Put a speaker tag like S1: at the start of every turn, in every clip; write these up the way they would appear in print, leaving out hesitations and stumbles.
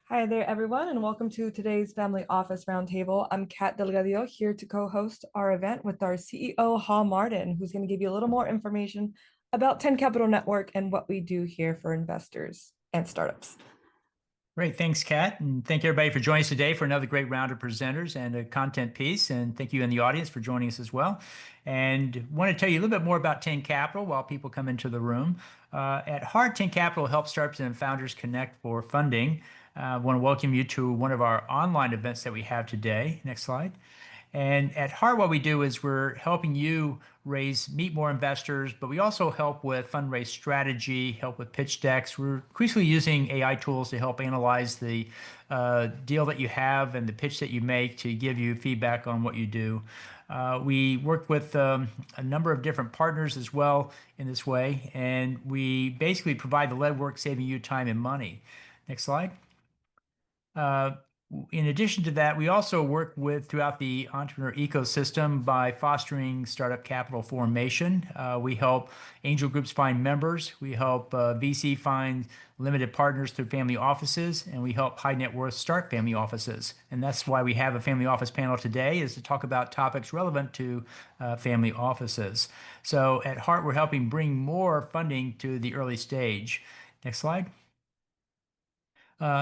S1: Hi there, everyone, and welcome to today's Family Office Roundtable. I'm Kat Delgadillo here to co-host our event with our CEO, Ha Martin, who's going to give you a little more information about 10 Capital Network and what we do here for investors and startups.
S2: Great. Thanks, Kat. And thank you, everybody, for joining us today for another great round of presenters and a content piece. And thank you in the audience for joining us as well. And want to tell you a little bit more about 10 Capital while people come into the room. At heart, 10 Capital helps startups and founders connect for funding. I want to welcome you to one of our online events that we have today. Next slide. And at heart, what we do is we're helping you meet more investors, but we also help with fundraise strategy, help with pitch decks. We're increasingly using AI tools to help analyze the deal that you have and the pitch that you make to give you feedback on what you do. We work with a number of different partners as well in this way, and we basically provide the lead work, saving you time and money. Next slide. Uh, in addition to that, we also work throughout the entrepreneur ecosystem by fostering startup capital formation. We help angel groups find members. We help VC find limited partners through family offices, and we help high net worth start family offices. And that's why we have a family office panel today, is to talk about topics relevant to family offices. So at heart, we're helping bring more funding to the early stage. Next slide.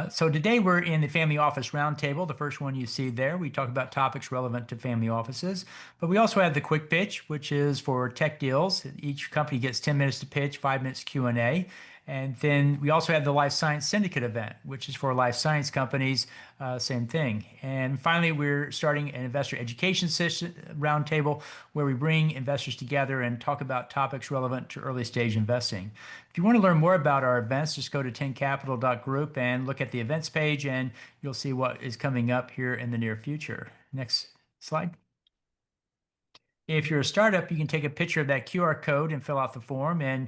S2: So today we're in the Family Office Roundtable, the first one you see there. We talk about topics relevant to family offices, but we also have the quick pitch, which is for tech deals. Each company gets 10 minutes to pitch, 5 minutes Q&A. And then we also have the Life Science Syndicate event, which is for life science companies, same thing. And finally, we're starting an investor education session roundtable where we bring investors together and talk about topics relevant to early stage investing. If you want to learn more about our events, just go to 10capital.group and look at the events page, and you'll see what is coming up here in the near future. Next slide. If you're a startup, you can take a picture of that QR code and fill out the form, and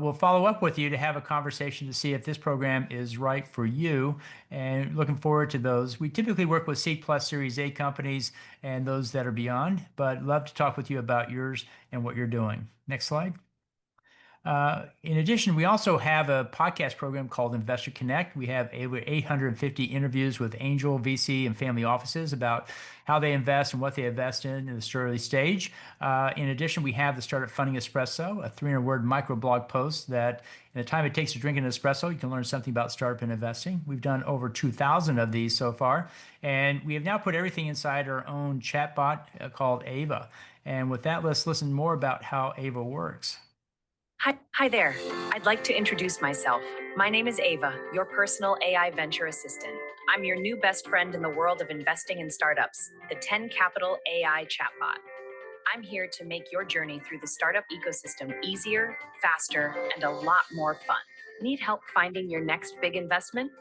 S2: we'll follow up with you to have a conversation to see if this program is right for you. And looking forward to those. We typically work with Seed Plus Series A companies and those that are beyond, but love to talk with you about yours and what you're doing. Next slide. In addition, we also have a podcast program called Investor Connect. We have over 850 interviews with angel, VC, and family offices about how they invest and what they invest in this early stage. In addition, we have the Startup Funding Espresso, a 300-word microblog post that in the time it takes to drink an espresso, you can learn something about startup and investing. We've done over 2,000 of these so far, and we have now put everything inside our own chatbot called Ava. And with that, let's listen more about how Ava works.
S3: Hi there. I'd like to introduce myself. My name is Ava, your personal AI venture assistant. I'm your new best friend in the world of investing in startups, the 10 Capital AI chatbot. I'm here to make your journey through the startup ecosystem easier, faster, and a lot more fun. Need help finding your next big investment?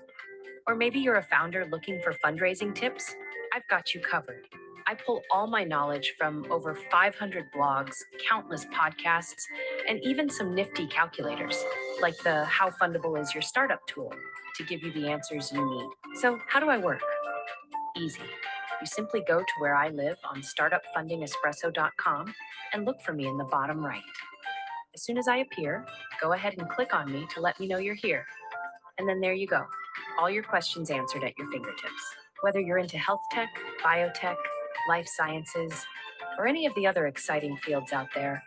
S3: Or maybe you're a founder looking for fundraising tips? I've got you covered. I pull all my knowledge from over 500 blogs, countless podcasts, and even some nifty calculators, like the How Fundable Is Your Startup tool, to give you the answers you need. So, how do I work? Easy. You simply go to where I live on startupfundingespresso.com and look for me in the bottom right. As soon as I appear, go ahead and click on me to let me know you're here. And then there you go. All your questions answered at your fingertips. Whether you're into health tech, biotech, life sciences, or any of the other exciting fields out there,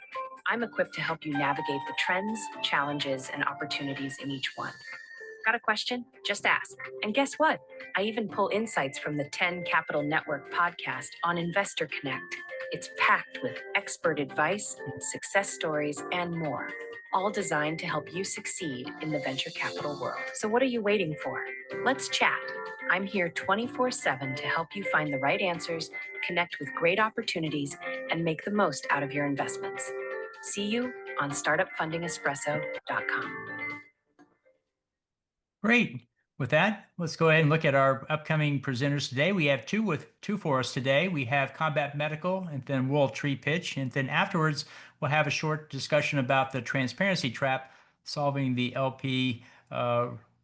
S3: I'm equipped to help you navigate the trends, challenges, and opportunities in each one. Got a question? Just ask. And guess what? I even pull insights from the 10 Capital Network podcast on Investor Connect. It's packed with expert advice, success stories, and more, all designed to help you succeed in the venture capital world. So what are you waiting for? Let's chat. I'm here 24/7 to help you find the right answers, connect with great opportunities, and make the most out of your investments. See you on startupfundingespresso.com.
S2: Great. With that, let's go ahead and look at our upcoming presenters today. We have two for us today. We have Combat Medical and then World Tree Pitch. And then afterwards, we'll have a short discussion about the transparency trap, solving the LP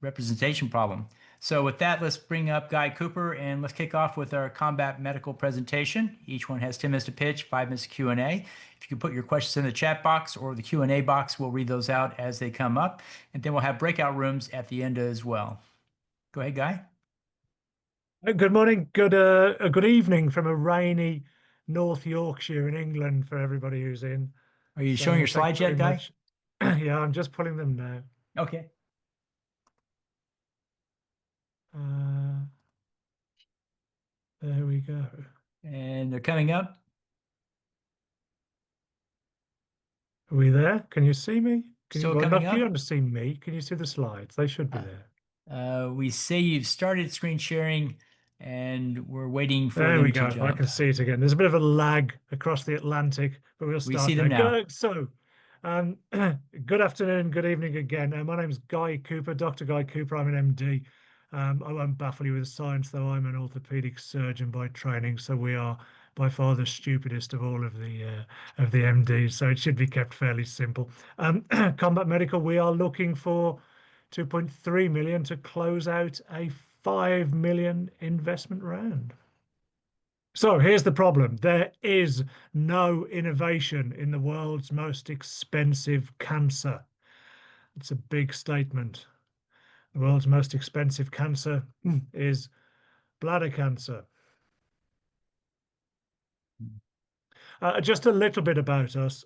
S2: representation problem. So with that, let's bring up Guy Cooper and let's kick off with our Combat Medical presentation. Each one has 10 minutes to pitch, 5 minutes of Q&A. If you can put your questions in the chat box or the Q&A box, we'll read those out as they come up. And then we'll have breakout rooms at the end as well. Go ahead, Guy.
S4: Good morning, good evening from a rainy North Yorkshire in England for everybody who's in.
S2: Are you showing
S4: So
S2: your
S4: thank you
S2: slides
S4: very
S2: yet, Guy?
S4: much. Yeah, I'm just pulling them now.
S2: Okay.
S4: Uh, there we go.
S2: And they're coming up.
S4: Are we there? Can you see me?
S2: Still
S4: Well,
S2: coming
S4: not you
S2: up.
S4: don't see me. Can you see the slides? They should be
S2: Uh,
S4: there.
S2: we say you've started screen sharing and we're waiting for
S4: There we
S2: them to
S4: go. If I
S2: jump.
S4: can see it again. There's a bit of a lag across the Atlantic, but we'll
S2: We see
S4: start now.
S2: them now.
S4: Um, good afternoon, good evening again. My name's Guy Cooper, Dr. Guy Cooper. I'm an MD. I won't baffle you with science, though I'm an orthopedic surgeon by training. So we are by far the stupidest of all of the MDs. So it should be kept fairly simple. Combat Medical, we are looking for 2.3 million to close out a 5 million investment round. So here's the problem. There is no innovation in the world's most expensive cancer. It's a big statement. The world's most expensive cancer is bladder cancer. Just a little bit about us.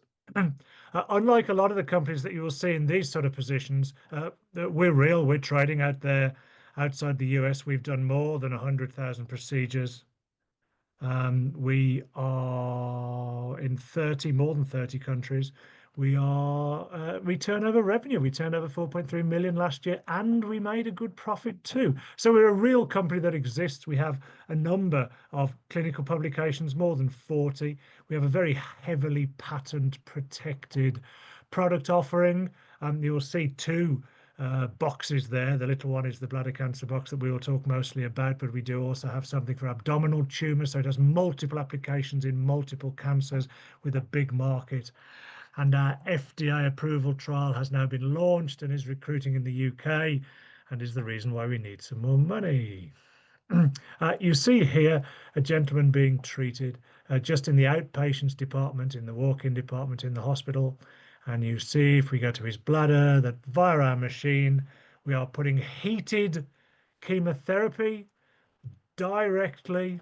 S4: Unlike a lot of the companies that you will see in these sort of positions, we're real. We're trading out there outside the US. We've done more than 100,000 procedures. We are in more than 30 countries. We turn over revenue. We turned over 4.3 million last year, and we made a good profit too. So we're a real company that exists. We have a number of clinical publications, more than 40. We have a very heavily patent protected product offering. You'll see two boxes there. The little one is the bladder cancer box that we will talk mostly about, but we do also have something for abdominal tumors. So it has multiple applications in multiple cancers with a big market. And our FDA approval trial has now been launched and is recruiting in the UK and is the reason why we need some more money. You see here a gentleman being treated just in the outpatients department, in the walk-in department in the hospital. And you see, if we go to his bladder, that via our machine, we are putting heated chemotherapy directly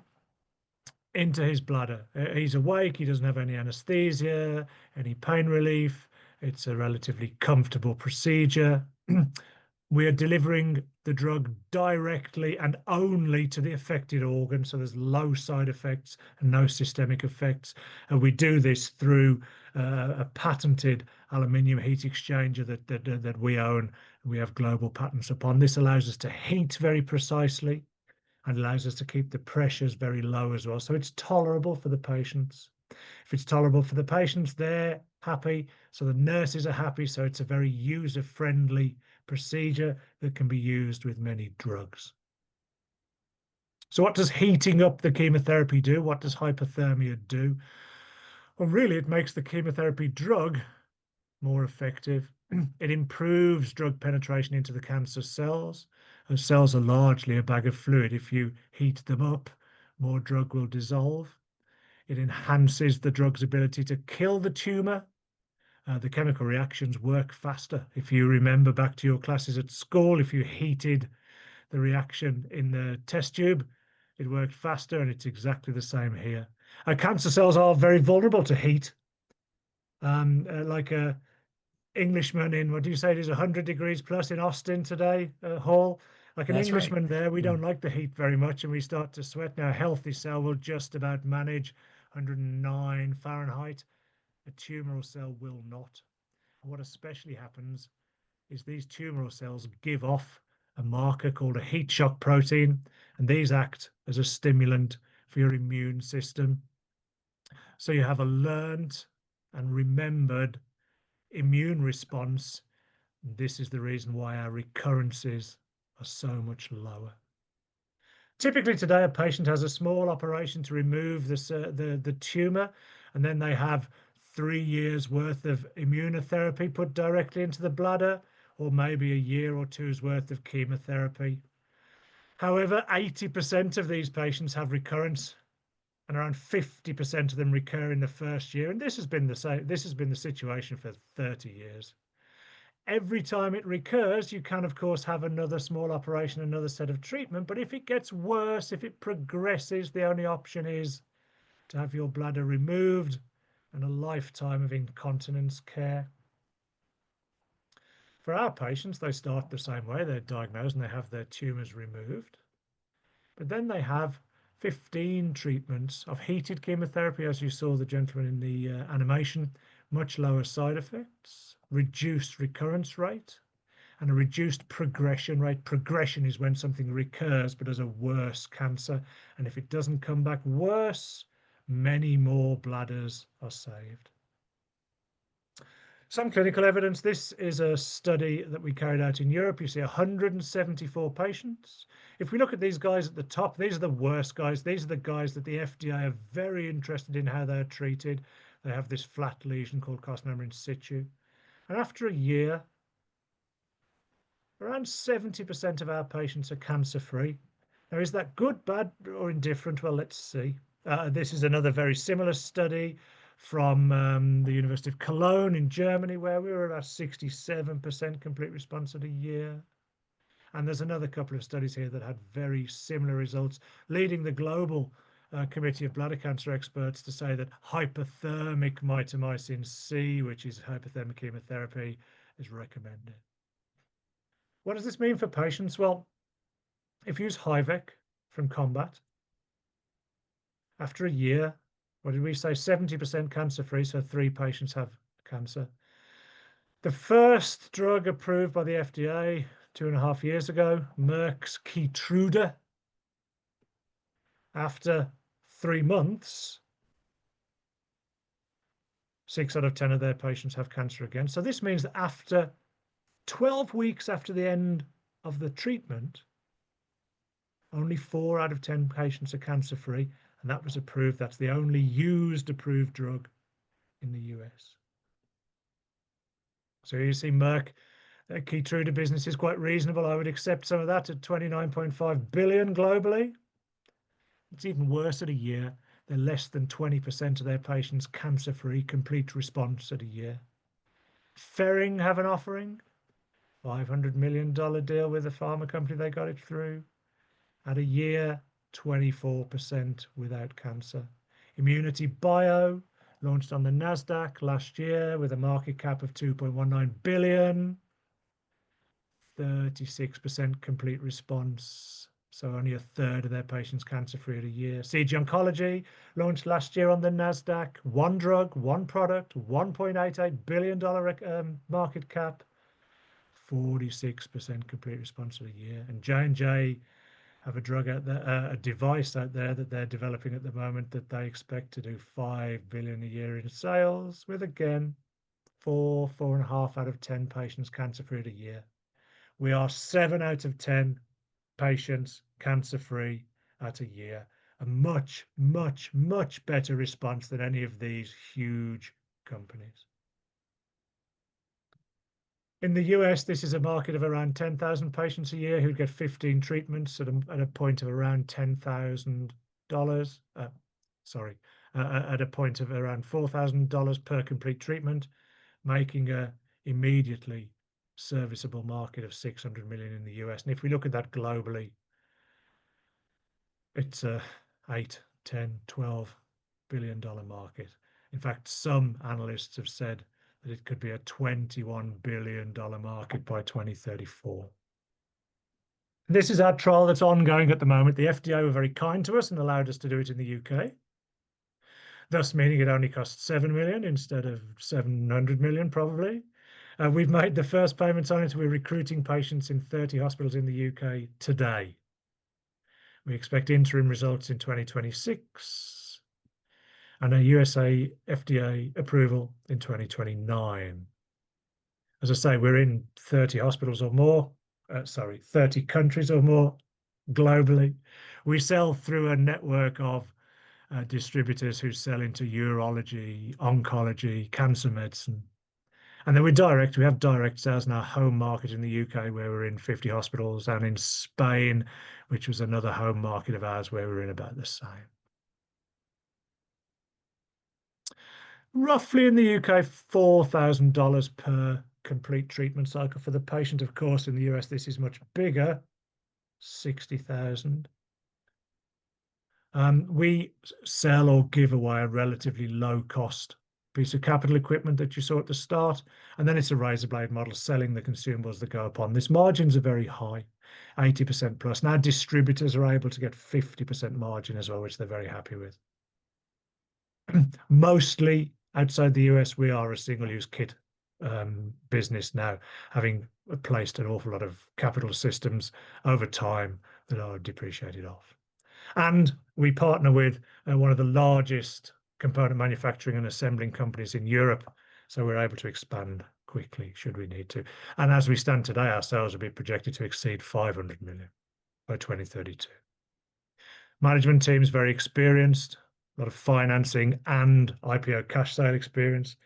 S4: into his bladder. He's awake, he doesn't have any anesthesia, any pain relief. It's a relatively comfortable procedure. We are delivering the drug directly and only to the affected organ, so there's low side effects and no systemic effects. And we do this through a patented aluminium heat exchanger that we own. We have global patents upon. This allows us to heat very precisely and allows us to keep the pressures very low as well. So it's tolerable for the patients. If it's tolerable for the patients, they're happy. So the nurses are happy. So it's a very user-friendly procedure that can be used with many drugs. So what does heating up the chemotherapy do? What does hypothermia do? Well, really, it makes the chemotherapy drug more effective. It improves drug penetration into the cancer cells. Those cells are largely a bag of fluid. If you heat them up, more drug will dissolve. It enhances the drug's ability to kill the tumor. The chemical reactions work faster. If you remember back to your classes at school, if you heated the reaction in the test tube, it worked faster, and it's exactly the same here. Cancer cells are very vulnerable to heat. Like a Englishman in, what do you say it is, 100 degrees plus in Austin today, Hall? Like an
S2: That's right.
S4: Englishman there, we don't like the heat very much and we start to sweat. Now, a healthy cell will just about manage 109 Fahrenheit. A tumoral cell will not. And what especially happens is these tumoral cells give off a marker called a heat shock protein, and these act as a stimulant for your immune system. So you have a learned and remembered immune response. This is the reason why our recurrences are so much lower. Typically today, a patient has a small operation to remove the tumor, and then they have 3 years worth of immunotherapy put directly into the bladder, or maybe a year or two's worth of chemotherapy. However, 80% of these patients have recurrence, and around 50% of them recur in the first year. And this has been the situation for 30 years. Every time it recurs, you can, of course, have another small operation, another set of treatment. But if it gets worse, if it progresses, the only option is to have your bladder removed and a lifetime of incontinence care. For our patients, they start the same way. They're diagnosed and they have their tumors removed. But then they have 15 treatments of heated chemotherapy, as you saw the gentleman in the animation, much lower side effects, reduced recurrence rate, and a reduced progression rate. Progression is when something recurs but as a worse cancer. And if it doesn't come back worse, many more bladders are saved. Some clinical evidence. This is a study that we carried out in Europe. You see 174 patients. If we look at these guys at the top, these are the worst guys. These are the guys that the FDA are very interested in how they're treated. They have this flat lesion called carcinoma in situ. And after a year, around 70% of our patients are cancer-free. Now, is that good, bad, or indifferent? Well, let's see. This is another very similar study from the University of Cologne in Germany, where we were about 67% complete response at a year. And there's another couple of studies here that had very similar results, leading the global committee of bladder cancer experts to say that hypothermic mitomycin C, which is hypothermic chemotherapy, is recommended. What does this mean for patients? Well, if you use Hyvec from Combat, after a year, what did we say? 70% cancer-free, so 3 patients have cancer. The first drug approved by the FDA 2.5 years ago, Merck's Keytruda. After 3 months, 6 out of 10 of their patients have cancer again. So this means that after 12 weeks after the end of the treatment, only 4 out of 10 patients are cancer-free, and that was approved. That's the only used approved drug in the US. So you see Merck, their Keytruda business is quite reasonable. I would accept some of that at 29.5 billion globally. It's even worse at a year. They're less than 20% of their patients cancer-free, complete response at a year. Ferring have an offering, $500 million deal with a pharma company. They got it through. At a year, 24% without cancer. Immunity Bio launched on the NASDAQ last year with a market cap of 2.19 billion, 36% complete response. So only a third of their patients cancer-free at a year. CG Oncology launched last year on the NASDAQ. 1 drug, 1 product, $1.88 billion market cap, 46% complete response at a year. And J&J have a drug out there, a device out there that they're developing at the moment that they expect to do 5 billion a year in sales, with again 4.5 out of 10 patients cancer-free at a year. We are 7 out of 10 patients cancer-free at a year. A much, much, much better response than any of these huge companies. In the US, this is a market of around 10,000 patients a year who get 15 treatments at a point of around $10,000. At a point of around $4,000 per complete treatment, making a immediately serviceable market of 600 million in the US. And if we look at that globally, it's a 8, 10, 12 billion dollar market. In fact, some analysts have said that it could be a $21 billion market by 2034. This is our trial that's ongoing at the moment. The FDA were very kind to us and allowed us to do it in the UK, thus meaning it only costs 7 million instead of 700 million probably. We've made the first payments on it. We're recruiting patients in 30 hospitals in the UK today. We expect interim results in 2026 and a USA FDA approval in 2029. As I say, we're in 30 hospitals or more, 30 countries or more globally. We sell through a network of distributors who sell into urology, oncology, cancer medicine. And then we have direct sales in our home market in the UK, where we're in 50 hospitals, and in Spain, which was another home market of ours, where we're in about the same. Roughly in the UK, $4,000 per complete treatment cycle. For the patient, of course, in the US, this is much bigger, 60,000. We sell or give away a relatively low cost piece of capital equipment that you saw at the start, and then it's a razor blade model selling the consumables that go upon. This margins are very high, 80% plus. Now distributors are able to get 50% margin as well, which they're very happy with. Mostly outside the US, we are a single-use kit business now, having placed an awful lot of capital systems over time that are depreciated off. And we partner with one of the largest component manufacturing and assembling companies in Europe, so we're able to expand quickly should we need to. And as we stand today, our sales will be projected to exceed 500 million by 2032. Management team is very experienced, a lot of financing and IPO cash sale experience.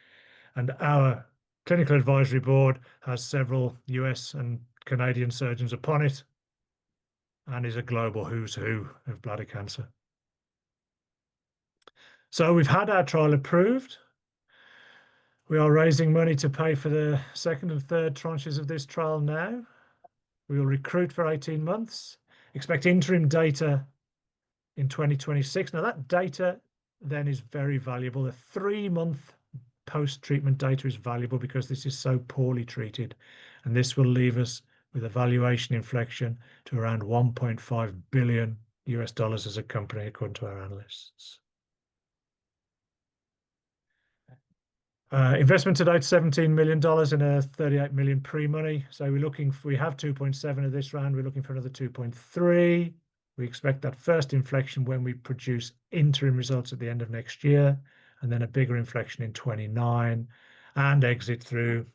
S4: And our clinical advisory board has several US and Canadian surgeons upon it and is a global who's who of bladder cancer. So we've had our trial approved. We are raising money to pay for the second and third tranches of this trial now. We will recruit for 18 months, expect interim data in 2026. Now that data then is very valuable. The 3-month post-treatment data is valuable because this is so poorly treated, and this will leave us with a valuation inflection to around $1.5 billion as a company, according to our analysts. Investment to date, $17 million in a 38 million pre-money. So we have 2.7 of this round. We're looking for another 2.3. We expect that first inflection when we produce interim results at the end of next year, and then a bigger inflection in 29, and exit through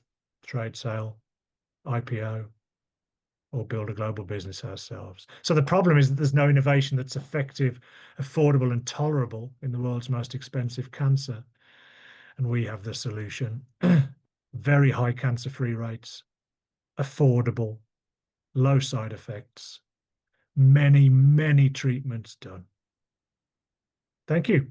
S4: trade sale, IPO, or build a global business ourselves. So the problem is that there's no innovation that's effective, affordable, and tolerable in the world's most expensive cancer. And we have the solution. Very high cancer-free rates, affordable, low side effects, many, many treatments done. Thank you.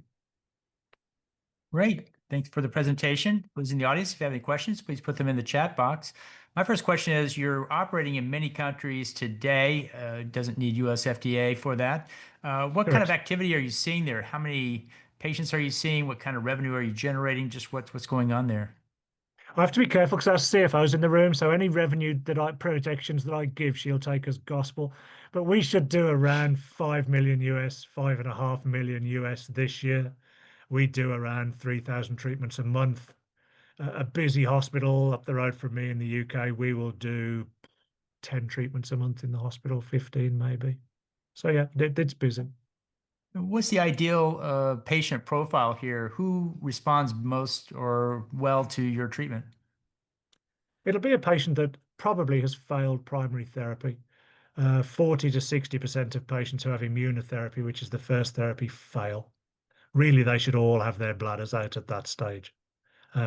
S2: Great. Thanks for the presentation. Those in the audience, if you have any questions, please put them in the chat box. My first question is, you're operating in many countries today. Doesn't need US FDA for that. What kind of activity are you seeing there? How many patients are you seeing? What kind of revenue are you generating? Just what's going on there?
S4: I have to be careful because our CFO's in the room, so any revenue projections that I give, she'll take as gospel. But we should do around 5 million US, 5.5 million US this year. We do around 3,000 treatments a month. A busy hospital up the road from me in the UK, we will do 10 treatments a month in the hospital, 15 maybe. So yeah, it's busy.
S2: What's the ideal patient profile here? Who responds most or well to your treatment?
S4: It'll be a patient that probably has failed primary therapy. 40 to 60% of patients who have immunotherapy, which is the first therapy, fail. Really, they should all have their bladders out at that stage.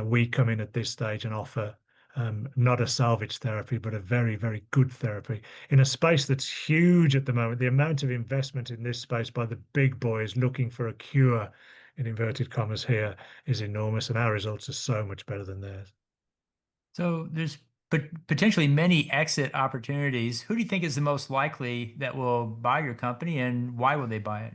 S4: We come in at this stage and offer not a salvage therapy, but a very, very good therapy in a space that's huge at the moment. The amount of investment in this space by the big boys looking for a cure, in inverted commas here, is enormous, and our results are so much better than theirs.
S2: So there's potentially many exit opportunities. Who do you think is the most likely that will buy your company, and why will they buy it?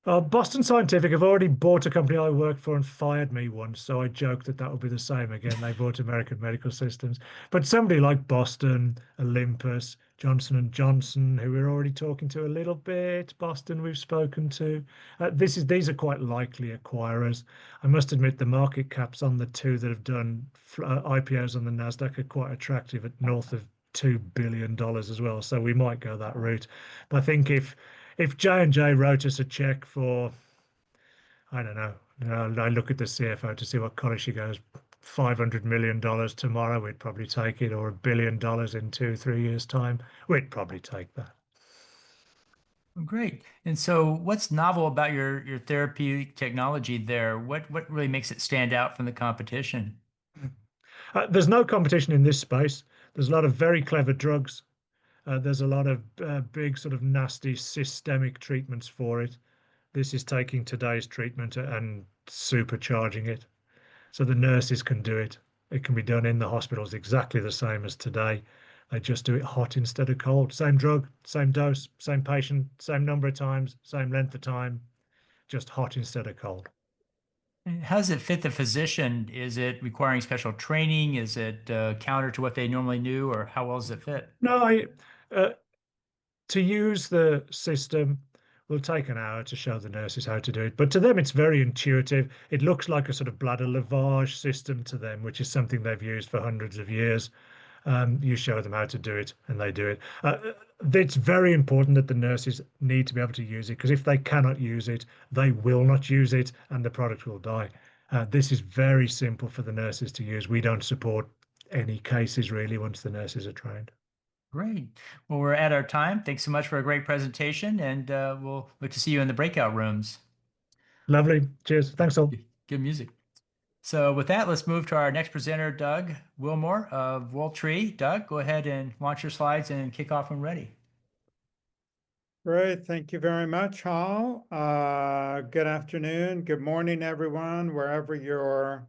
S4: Boston Scientific have already bought a company I worked for and fired me once, so I joked that would be the same again. They bought American Medical Systems. But somebody like Boston, Olympus, Johnson & Johnson, who we're already talking to a little bit, Boston we've spoken to. These are quite likely acquirers. I must admit the market caps on the two that have done IPOs on the NASDAQ are quite attractive at north of $2 billion as well, so we might go that route. But I think if J&J wrote us a check for, I don't know, I look at the CFO to see what college she goes, $500 million tomorrow, we'd probably take it, or $1 billion in 2-3 years' time, we'd probably take that.
S2: Great. And so what's novel about your therapeutic technology there? What really makes it stand out from the competition?
S4: There's no competition in this space. There's a lot of very clever drugs. There's a lot of big sort of nasty systemic treatments for it. This is taking today's treatment and supercharging it. So the nurses can do it. It can be done in the hospitals exactly the same as today. They just do it hot instead of cold. Same drug, same dose, same patient, same number of times, same length of time, just hot instead of cold.
S2: How does it fit the physician? Is it requiring special training? Is it counter to what they normally knew, or how well does it fit?
S4: No, uh, to use the system will take an hour to show the nurses how to do it. But to them, it's very intuitive. It looks like a sort of bladder lavage system to them, which is something they've used for hundreds of years. You show them how to do it and they do it. It's very important that the nurses need to be able to use it, because if they cannot use it, they will not use it and the product will die. This is very simple for the nurses to use. We don't support any cases really once the nurses are trained.
S2: Great. Well, we're at our time. Thanks so much for a great presentation, and we'll look to see you in the breakout rooms.
S4: Lovely. Cheers. Thanks all.
S2: Good music. So with that, let's move to our next presenter, Doug Wilmore of WorldTree. Doug, go ahead and launch your slides and kick off when ready.
S5: Great. Thank you very much, Hal. Good afternoon. Good morning, everyone, wherever you're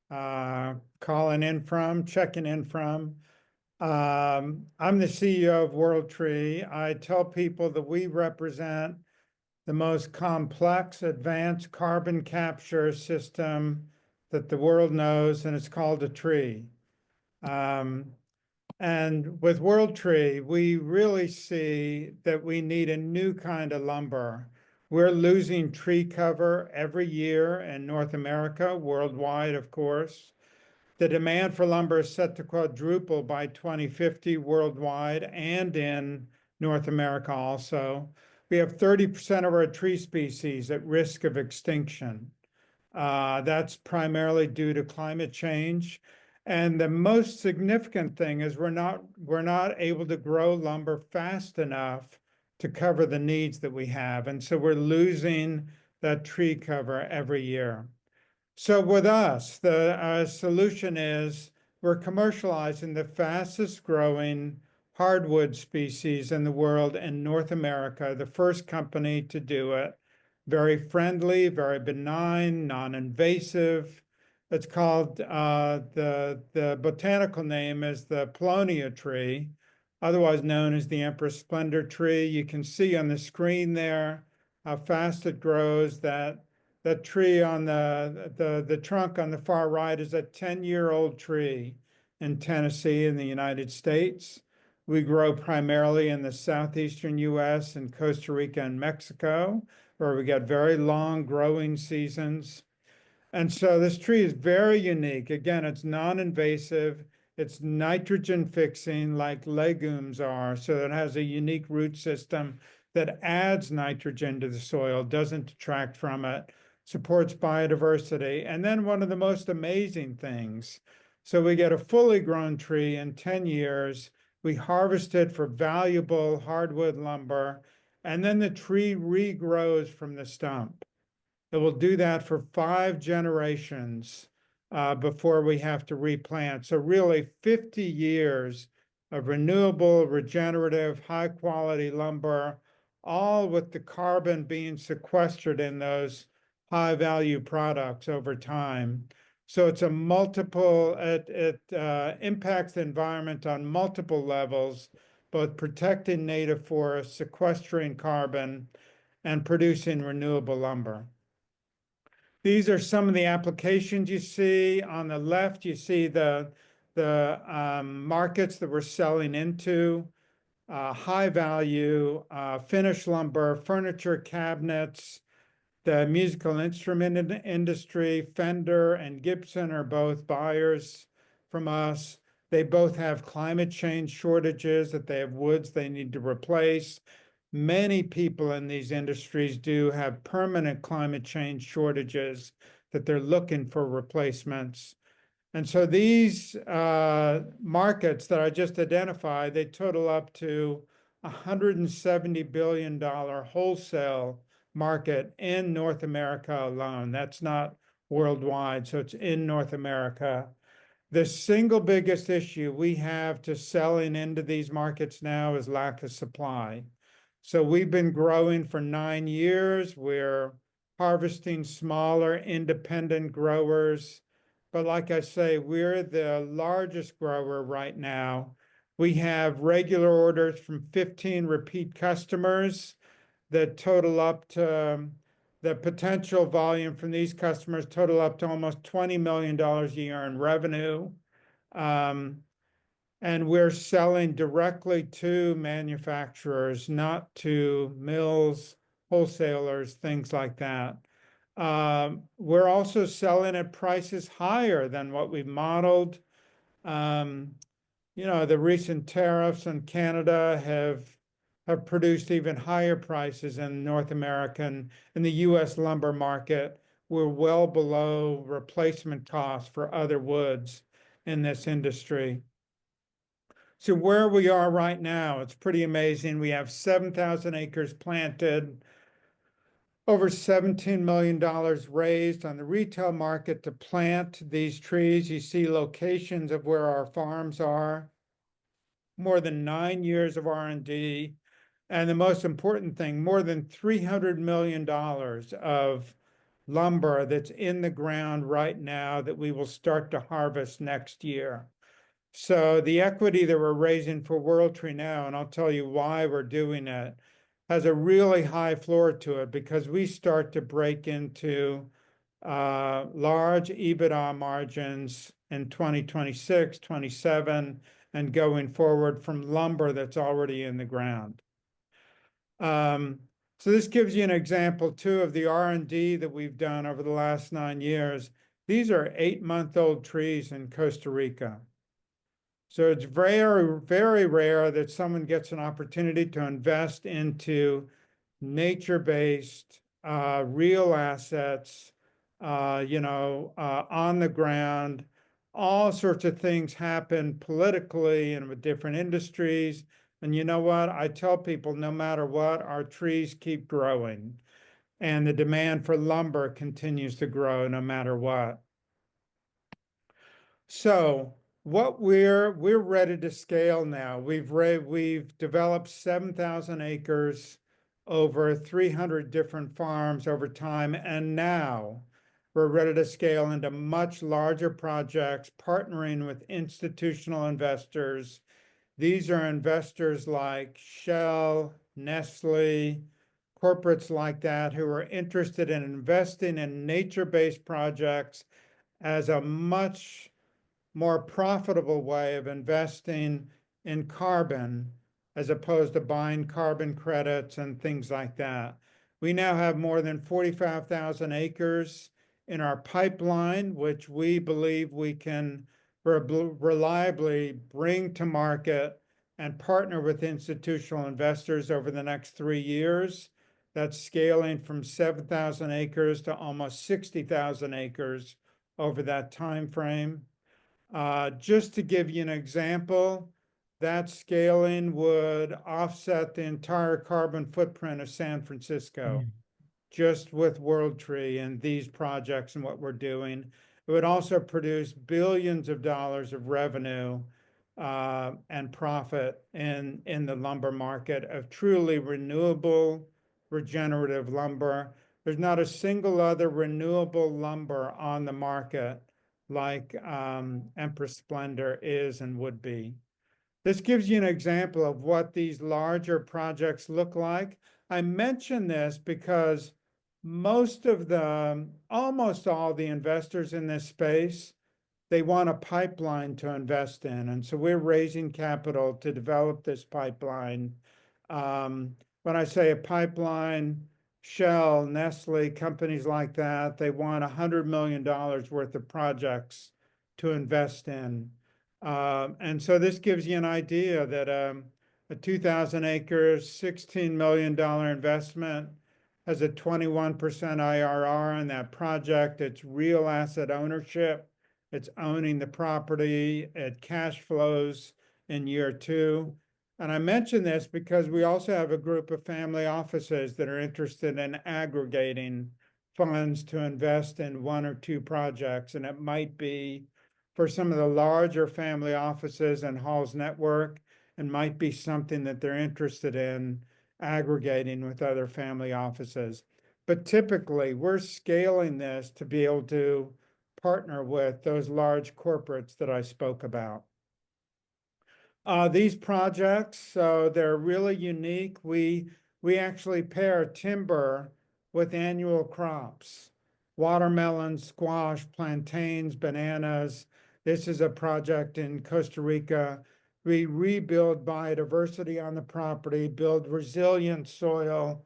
S5: calling in from, checking in from. I'm the CEO of WorldTree. I tell people that we represent the most complex advanced carbon capture system that the world knows, and it's called a tree. And with WorldTree, we really see that we need a new kind of lumber. We're losing tree cover every year in North America, worldwide, of course. The demand for lumber is set to quadruple by 2050 worldwide and in North America also. We have 30% of our tree species at risk of extinction. That's primarily due to climate change. And the most significant thing is we're not able to grow lumber fast enough to cover the needs that we have. And so we're losing that tree cover every year. So with us, the solution is we're commercializing the fastest growing hardwood species in the world in North America, the first company to do it. Very friendly, very benign, non-invasive. It's called, the botanical name is the Paulownia tree, otherwise known as the Empress Splendor tree. You can see on the screen there how fast it grows. That tree on the trunk on the far right is a 10-year-old tree in Tennessee in the United States. We grow primarily in the southeastern US and Costa Rica and Mexico, where we get very long growing seasons. And so this tree is very unique. Again, it's non-invasive. It's nitrogen fixing like legumes are. So it has a unique root system that adds nitrogen to the soil, doesn't detract from it, supports biodiversity. And then one of the most amazing things, so we get a fully grown tree in 10 years. We harvest it for valuable hardwood lumber, and then the tree regrows from the stump. It will do that for 5 generations before we have to replant. So really 50 years of renewable, regenerative, high quality lumber, all with the carbon being sequestered in those high value products over time. So it's a multiple, it impacts the environment on multiple levels, both protecting native forests, sequestering carbon, and producing renewable lumber. These are some of the applications you see. On the left, you see the markets that we're selling into, high value, finished lumber, furniture, cabinets. The musical instrument industry, Fender and Gibson are both buyers from us. They both have climate change shortages, that they have woods they need to replace. Many people in these industries do have permanent climate change shortages that they're looking for replacements. And so these markets that I just identified, they total up to $170 billion wholesale market in North America alone. That's not worldwide, so it's in North America. The single biggest issue we have to selling into these markets now is lack of supply. So we've been growing for 9 years. We're harvesting smaller independent growers. but like I say, we're the largest grower right now. We have regular orders from 15 repeat customers that total up to the potential volume from these customers total up to almost $20 million a year in revenue. And we're selling directly to manufacturers, not to mills, wholesalers, things like that. We're also selling at prices higher than what we've modeled. The recent tariffs in Canada have produced even higher prices in North American, in the US lumber market. We're well below replacement costs for other woods in this industry. So where we are right now, it's pretty amazing. We have 7,000 acres planted, over $17 million raised on the retail market to plant these trees. You see locations of where our farms are, more than 9 years of R&D. And the most important thing, more than $300 million of lumber that's in the ground right now that we will start to harvest next year. So the equity that we're raising for WorldTree now, and I'll tell you why we're doing it, has a really high floor to it because we start to break into large EBITDA margins in 2026, 27, and going forward from lumber that's already in the ground. So this gives you an example too of the R&D that we've done over the last 9 years. These are 8-month-old trees in Costa Rica. So it's very, very rare that someone gets an opportunity to invest into nature-based, real assets, on the ground. All sorts of things happen politically and with different industries. And you know what? I tell people, no matter what, our trees keep growing. And the demand for lumber continues to grow no matter what. So what we're ready to scale now. We've developed 7,000 acres over 300 different farms over time, and now we're ready to scale into much larger projects, partnering with institutional investors. These are investors like Shell, Nestle, corporates like that who are interested in investing in nature-based projects as a much more profitable way of investing in carbon as opposed to buying carbon credits and things like that. We now have more than 45,000 acres in our pipeline, which we believe we can reliably bring to market and partner with institutional investors over the next 3 years. That's scaling from 7,000 acres to almost 60,000 acres over that time frame. Just to give you an example, that scaling would offset the entire carbon footprint of San Francisco, just with WorldTree and these projects and what we're doing. It would also produce billions of dollars of revenue and profit in the lumber market of truly renewable, regenerative lumber. There's not a single other renewable lumber on the market like Empress Splendor is and would be. This gives you an example of what these larger projects look like. I mention this because almost all the investors in this space, they want a pipeline to invest in. And so we're raising capital to develop this pipeline. When I say a pipeline, Shell, Nestle, companies like that, they want $100 million worth of projects to invest in. And so this gives you an idea that a 2,000 acres, $16 million investment has a 21% IRR on that project. It's real asset ownership. It's owning the property. It cash flows in year 2. And I mention this because we also have a group of family offices that are interested in aggregating funds to invest in 1 or 2 projects. And it might be for some of the larger family offices and Hall's network, and might be something that they're interested in aggregating with other family offices. But typically, we're scaling this to be able to partner with those large corporates that I spoke about. These projects, so they're really unique. We actually pair timber with annual crops, watermelon, squash, plantains, bananas. This is a project in Costa Rica. We rebuild biodiversity on the property, build resilient soil.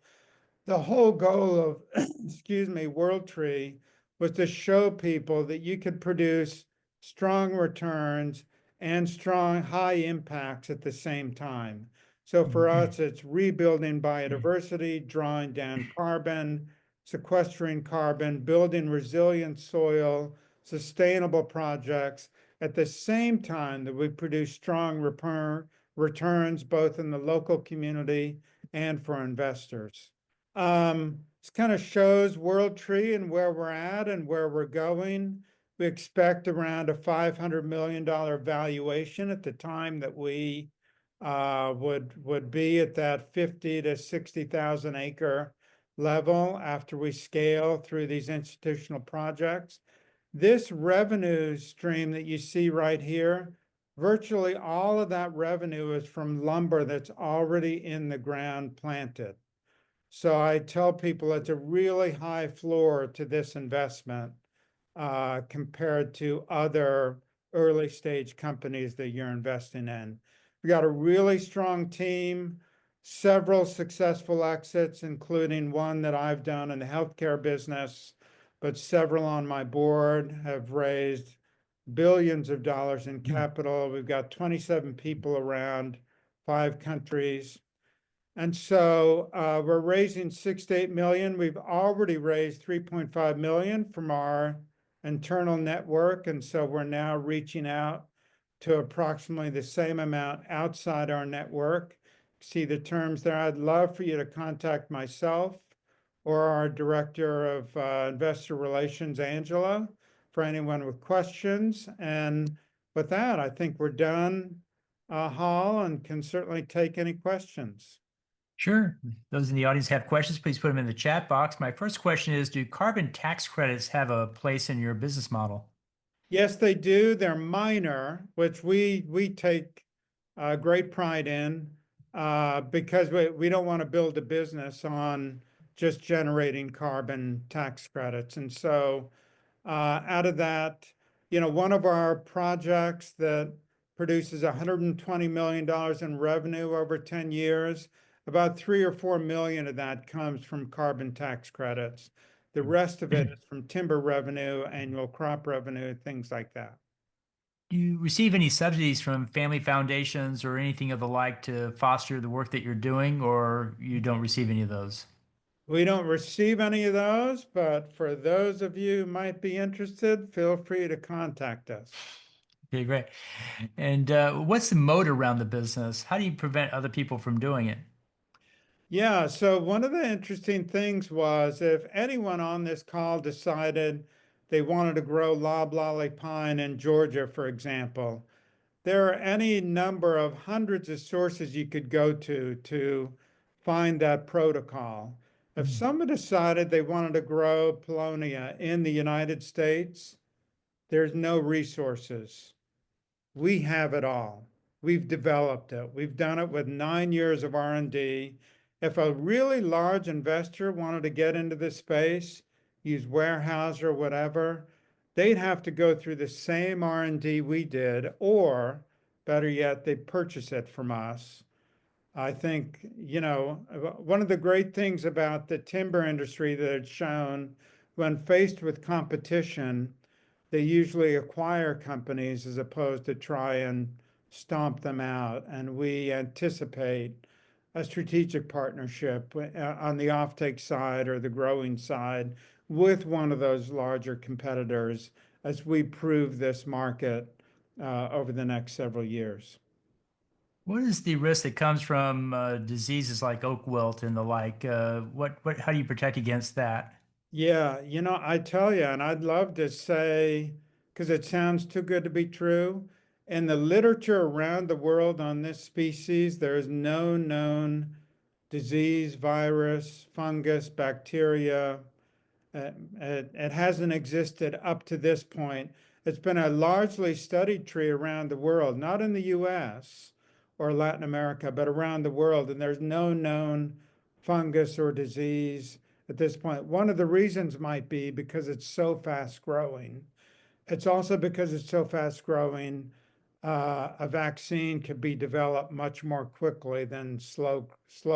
S5: The whole goal of, excuse me, World Tree was to show people that you could produce strong returns and strong high impacts at the same time. So for us, it's rebuilding biodiversity, drawing down carbon, sequestering carbon, building resilient soil, sustainable projects at the same time that we produce strong returns both in the local community and for investors. This kind of shows World Tree and where we're at and where we're going. We expect around a $500 million valuation at the time that we would be at that 50 to 60,000 acre level after we scale through these institutional projects. This revenue stream that you see right here, virtually all of that revenue is from lumber that's already in the ground planted. So I tell people it's a really high floor to this investment compared to other early stage companies that you're investing in. We got a really strong team, several successful exits, including one that I've done in the healthcare business, but several on my board have raised billions of dollars in capital. We've got 27 people around 5 countries. And so we're raising 6 to 8 million. We've already raised 3.5 million from our internal network. And so we're now reaching out to approximately the same amount outside our network. See the terms there. I'd love for you to contact myself or our Director of Investor Relations, Angela, for anyone with questions. And with that, I think we're done, Hall, and can certainly take any questions.
S2: Sure. Those in the audience have questions, please put them in the chat box. My first question is, do carbon tax credits have a place in your business model?
S5: Yes, they do. They're minor, which we take great pride in because we don't want to build a business on just generating carbon tax credits. And so out of that, one of our projects that produces $120 million in revenue over 10 years, about 3 or 4 million of that comes from carbon tax credits. The rest of it is from timber revenue, annual crop revenue, things like that.
S2: Do you receive any subsidies from family foundations or anything of the like to foster the work that you're doing, or you don't receive any of those?
S5: We don't receive any of those, but for those of you who might be interested, feel free to contact us.
S2: Okay, great. And what's the moat around the business? How do you prevent other people from doing it?
S5: Yeah, so one of the interesting things was if anyone on this call decided they wanted to grow loblolly pine in Georgia, for example, there are any number of hundreds of sources you could go to find that protocol. If someone decided they wanted to grow Paulownia in the United States, there's no resources. We have it all. We've developed it. We've done it with 9 years of R&D. If a really large investor wanted to get into this space, use warehouse or whatever, they'd have to go through the same R&D we did, or better yet, they'd purchase it from us. I think, one of the great things about the timber industry that it's shown when faced with competition, they usually acquire companies as opposed to try and stomp them out. And we anticipate a strategic partnership on the offtake side or the growing side with one of those larger competitors as we prove this market over the next several years.
S2: What is the risk that comes from diseases like oak wilt and the like? How do you protect against that?
S5: Yeah, I tell you, and I'd love to say, because it sounds too good to be true, in the literature around the world on this species, there is no known disease, virus, fungus, bacteria, It hasn't existed up to this point. It's been a largely studied tree around the world, not in the US or Latin America, but around the world. And there's no known fungus or disease at this point. One of the reasons might be because it's so fast growing. It's also because it's so fast growing, a vaccine could be developed much more quickly than slow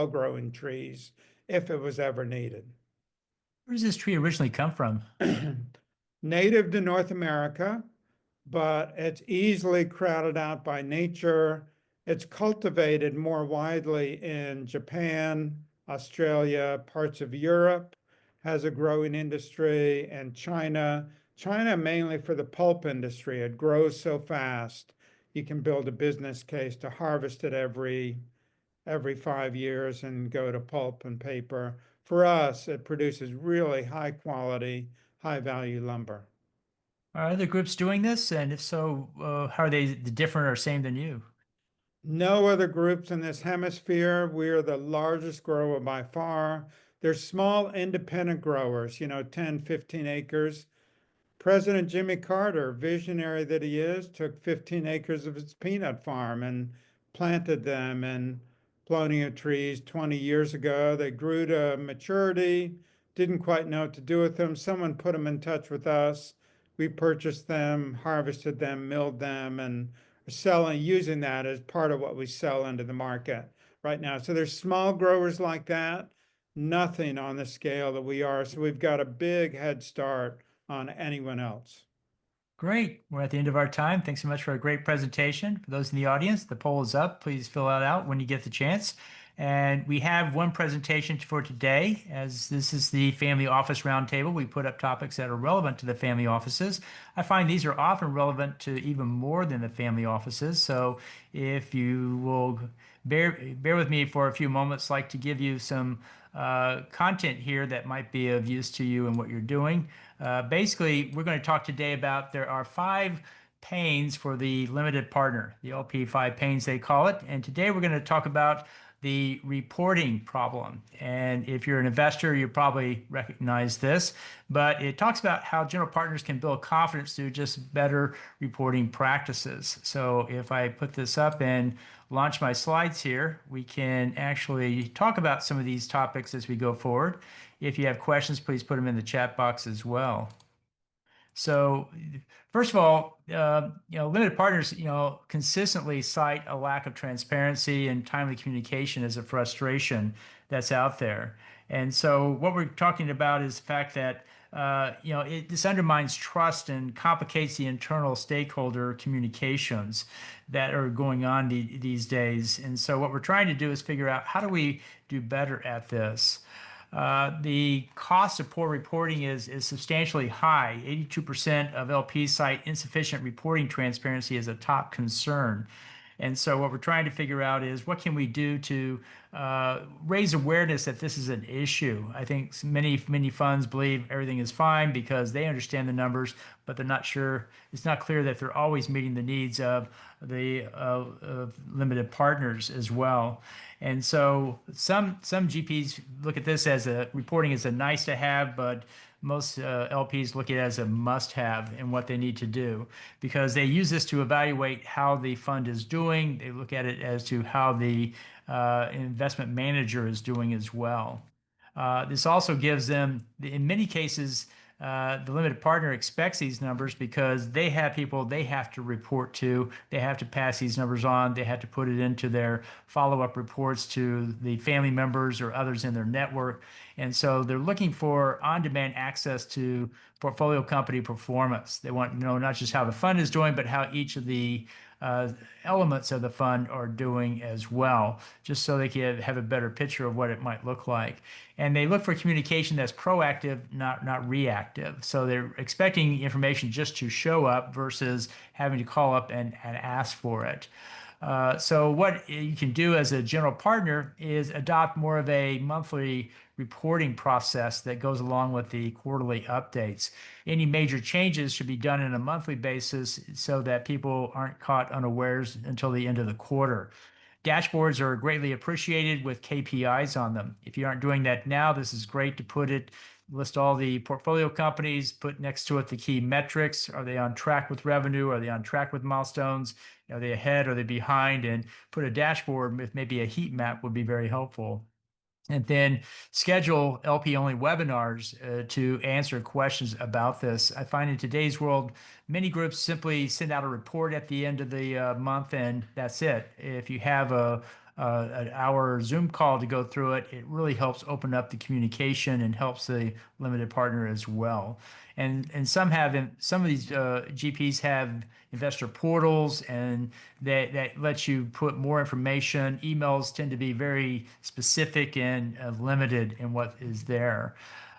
S5: growing trees if it was ever needed.
S2: Where does this tree originally come from?
S5: Native to North America, but it's easily crowded out by nature. It's cultivated more widely in Japan, Australia, parts of Europe has a growing industry, and China. China mainly for the pulp industry. It grows so fast, you can build a business case to harvest it every 5 years and go to pulp and paper. For us, it produces really high quality, high value lumber.
S2: Are other groups doing this? And if so, how are they different or same than you?
S5: No other groups in this hemisphere. We are the largest grower by far. There's small independent growers, 10, 15 acres. President Jimmy Carter, visionary that he is, took 15 acres of his peanut farm and planted them in Plonia trees 20 years ago. They grew to maturity, didn't quite know what to do with them. Someone put them in touch with us. We purchased them, harvested them, milled them, and are selling, using that as part of what we sell into the market right now. So there's small growers like that, nothing on the scale that we are. So we've got a big head start on anyone else.
S2: Great. We're at the end of our time. Thanks so much for a great presentation. For those in the audience, the poll is up. Please fill it out when you get the chance. And we have one presentation for today, as this is the Family Office Roundtable. We put up topics that are relevant to the family offices. I find these are often relevant to even more than the family offices. So if you will bear with me for a few moments, I'd like to give you some content here that might be of use to you and what you're doing. Basically, we're going to talk today about there are 5 pains for the limited partner, the LP 5 pains they call it. And today we're going to talk about the reporting problem. And if you're an investor, you probably recognize this, but it talks about how general partners can build confidence through just better reporting practices. So if I put this up and launch my slides here, we can actually talk about some of these topics as we go forward. If you have questions, please put them in the chat box as well. So first of all, limited partners, consistently cite a lack of transparency and timely communication as a frustration that's out there. And so what we're talking about is the fact that, this undermines trust and complicates the internal stakeholder communications that are going on these days. And so what we're trying to do is figure out how do we do better at this. The cost of poor reporting is substantially high. 82% of LPs cite insufficient reporting transparency as a top concern. And so what we're trying to figure out is what can we do to raise awareness that this is an issue. I think many funds believe everything is fine because they understand the numbers, but they're not sure. It's not clear that they're always meeting the needs of the limited partners as well. And so some GPs look at this as reporting as a nice to have, but most LPs look at it as a must-have in what they need to do because they use this to evaluate how the fund is doing. They look at it as to how the investment manager is doing as well. This also gives them, in many cases, the limited partner expects these numbers because they have people they have to report to. They have to pass these numbers on. They have to put it into their follow-up reports to the family members or others in their network. And so they're looking for on-demand access to portfolio company performance. They want to know not just how the fund is doing, but how each of the elements of the fund are doing as well, just so they can have a better picture of what it might look like. And they look for communication that's proactive, not reactive. So they're expecting information just to show up versus having to call up and ask for it. So what you can do as a general partner is adopt more of a monthly reporting process that goes along with the quarterly updates. Any major changes should be done on a monthly basis so that people aren't caught unawares until the end of the quarter. Dashboards are greatly appreciated with KPIs on them. If you aren't doing that now, this is great to put it list all the portfolio companies, put next to it the key metrics. Are they on track with revenue? Are they on track with milestones? Are they ahead? Are they behind? And put a dashboard with maybe a heat map would be very helpful. And then schedule LP only webinars to answer questions about this. I find in today's world, many groups simply send out a report at the end of the month and that's it. If you have an hour Zoom call to go through it, it really helps open up the communication and helps the limited partner as well. And some of these GPs have investor portals and that lets you put more information. Emails tend to be very specific and limited in what is there.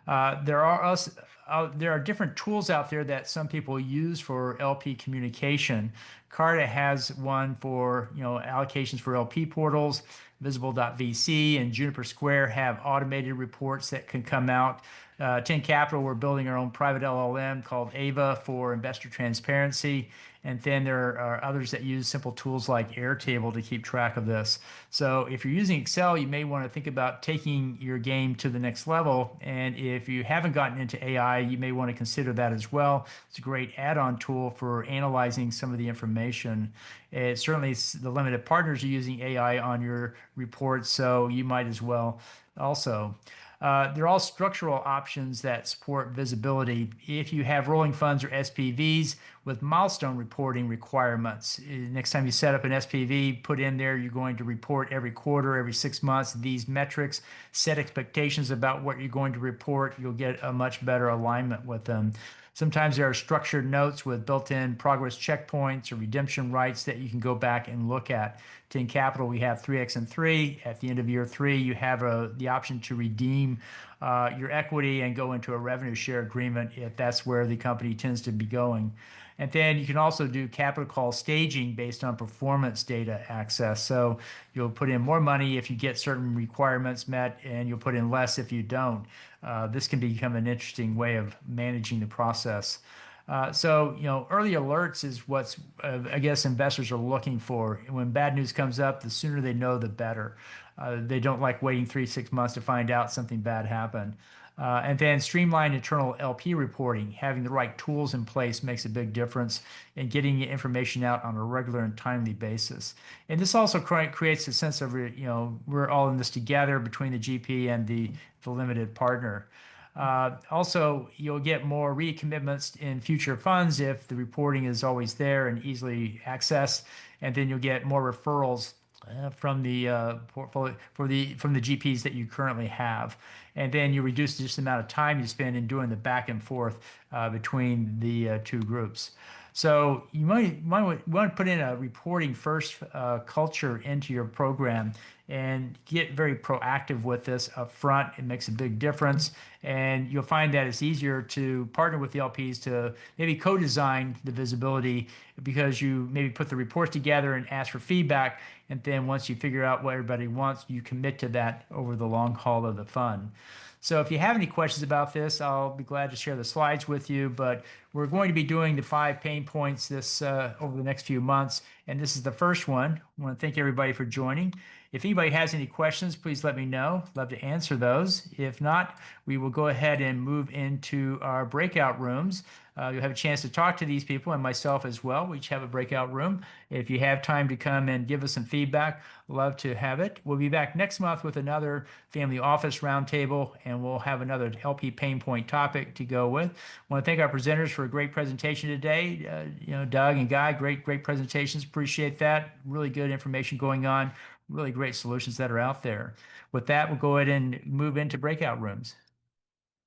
S2: There are different tools out there that some people use for LP communication. Carta has one for allocations for LP portals. Visible.vc and Juniper Square have automated reports that can come out. 10 Capital, we're building our own private LLM called Ava for investor transparency. And then there are others that use simple tools like Airtable to keep track of this. So if you're using Excel, you may want to think about taking your game to the next level. And if you haven't gotten into AI, you may want to consider that as well. It's a great add-on tool for analyzing some of the information. Certainly, the limited partners are using AI on your reports, so you might as well also. They're all structural options that support visibility. If you have rolling funds or SPVs with milestone reporting requirements, next time you set up an SPV, put in there you're going to report every quarter, every 6 months, these metrics, set expectations about what you're going to report. You'll get a much better alignment with them. Sometimes there are structured notes with built-in progress checkpoints or redemption rights that you can go back and look at. 10 Capital, we have 3X and 3. At the end of year 3, you have the option to redeem your equity and go into a revenue share agreement if that's where the company tends to be going. And then you can also do capital call staging based on performance data access. So you'll put in more money if you get certain requirements met, and you'll put in less if you don't. This can become an interesting way of managing the process. Early alerts is what's, I guess, investors are looking for. When bad news comes up, the sooner they know, the better. They don't like waiting 3-6 months to find out something bad happened. And then streamlined internal LP reporting. Having the right tools in place makes a big difference in getting information out on a regular and timely basis. And this also creates a sense of, we're all in this together between the GP and the limited partner. Also, you'll get more recommitments in future funds if the reporting is always there and easily accessed, and then you'll get more referrals from the portfolio from the GPs that you currently have, and then you reduce just the amount of time you spend in doing the back and forth between the two groups. So you might want to put in a reporting first culture into your program and get very proactive with this up front. It makes a big difference. And you'll find that it's easier to partner with the LPs to maybe co-design the visibility because you maybe put the reports together and ask for feedback. And then once you figure out what everybody wants, you commit to that over the long haul of the fund. So if you have any questions about this, I'll be glad to share the slides with you, but we're going to be doing the 5 pain points over the next few months, and this is the first one. I want to thank everybody for joining. If anybody has any questions, please let me know. Love to answer those. If not, we will go ahead and move into our breakout rooms. You'll have a chance to talk to these people and myself as well. We each have a breakout room. If you have time to come and give us some feedback, love to have it. We'll be back next month with another family office roundtable, and we'll have another LP pain point topic to go with. I want to thank our presenters for a great presentation today. Doug and Guy, great presentations. Appreciate that. Really good information going on. Really great solutions that are out there. With that, we'll go ahead and move into breakout rooms.